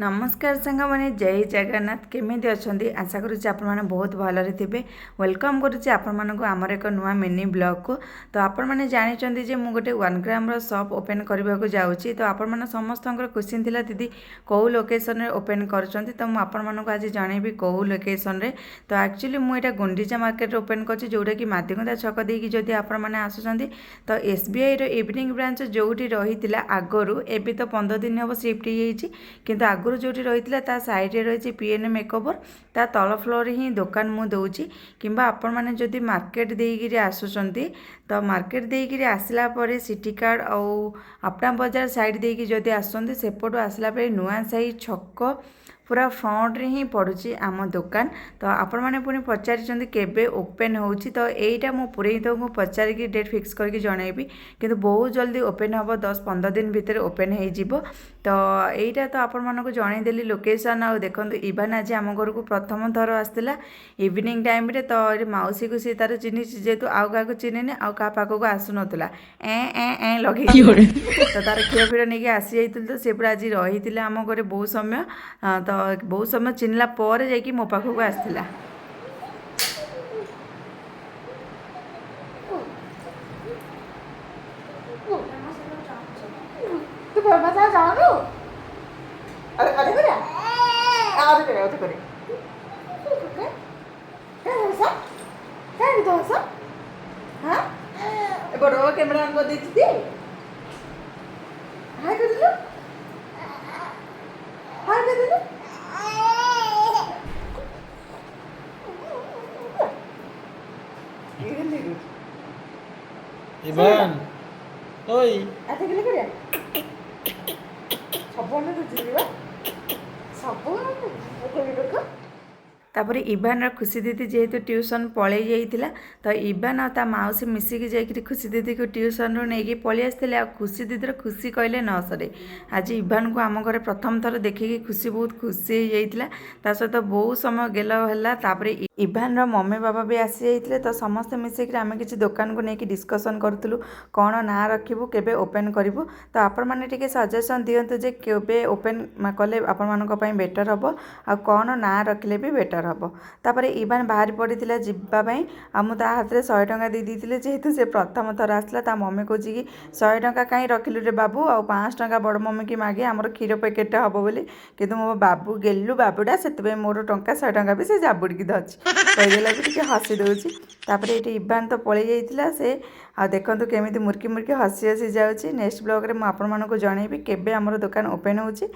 नमस्कार सांग मैंने जय जगन्नाथ केमी अच्छा आशा करुँचे बहुत भलरे थे। वेलकम करुच्चे आमर एक नुआ मिनी ब्लॉग को। तो आपण मैंने जानते जे मुझे गोटे 1 ग्राम शॉप ओपन करने को जाऊँगी। तो आपण समस्त क्वेश्चन थिला दीदी कौ लोकेशन रे ओपन कर। तो मुझे आज जनइबी कौ लोकेशन रे। तो एक्चुअली मुझे गुंडीचा मार्केट ओपन कर जोटा कि माध्यमता छक देकी जदि आपण आसुँच तो SBI रो इवनिंग ब्रांच जो रही आगरू एबी तो 15 दिन हम शिफ्ट हो आगुरी जो रही ता साइड रही PN मेकओवर ता तल फ्लोर ही दुकान मु दूची कि आपण मैंने जदि मार्केट देकर आसुँच तो मार्केट देकर आसला पर सिटी कार्ड आउ अपना बजार साइड देकी जदि आसुँच सेपटू आसला नुआ साही छक पूरा फ्रंट रे ही पड़ुची आम दुकान। तो आपण मैंने पुणी पचारि केबे ओपन होउची तो एटा मो पूरे तो पचारिकी डेट फिक्स करके जनइबी किंतु बहुत जल्दी ओपन हम 10-15 दिन भितर ओपन हो जिवो। तो एटा तो आपण मानक जनईदेली लोकेशन आ देखंतु इवान आज आम घर को प्रथम थर आसला इवनिंग टाइम रे। तो मौसी को सी तार चिन्ह जेहेतु आउ क्या चिन्हनी आउ क्या पाखक आसु नाला ए लगे तो तार क्षीर फीर नहीं आसी जाइल। तो सी पूरा आज रही आम घर बहुत समय तो बहुत समय चिन्हला पर जाकि मो पाखक आसला। बड़ कैमेरा को देती हाय कर दिलो हाय कर दिलो इवान ओई आते गेले करिया सबने तो जिबा सब तापर इवान खुशी दीदी जेहेतु ट्यूशन पलि जाइला तो इवान आ ता मौसी मिसिकी जाकि खुशी दीदी को ट्यूशन रू नहीं पलि आसते आ खुशी दीदी खुशी कहले न सरे। आज इवान को आम घर प्रथम थर देखिकी खुशी बहुत खुशी होता ता सहित बहुत समय गेल है। इवान मम्मी बाबा भी आसी जाइए तो समस्ते मिसिक आम किसी दुकान को लेकिन डिस्कसन करूँ कौन ना रखू केबे ओपन करूँ। तो आपण मैंने सजेसन दिंतु जे केबे ओपन कले आपण बेटर हम आ कौन ना रखले भी बेटर हम। तापर इवान बाहरी पड़ा जावाई मुझे हाथ में 100 टंका दे दी जेहेतु से प्रथम थर आसला ता मम्मी कहे कि 100 टंका कहीं रखिलु रे बाबू आ 500 टंका बड़ मम्मी की मागे आमर क्षीर पैकेट हम बोली कि मो बाबू गेलु बाबूटा से मोर टंका 100 टंका भी से जाबुड़ी धरची कहीदेला भी हसी दूसरी। तापर ये इवान तो पलि जाइला से आ देखंतु केमिति मुर्की मुर्की हसी हसी जाऊँगी। नेक्स्ट ब्लॉग रे मु आपन मानकु जनइबी केबे आमर दुकान ओपन होउची।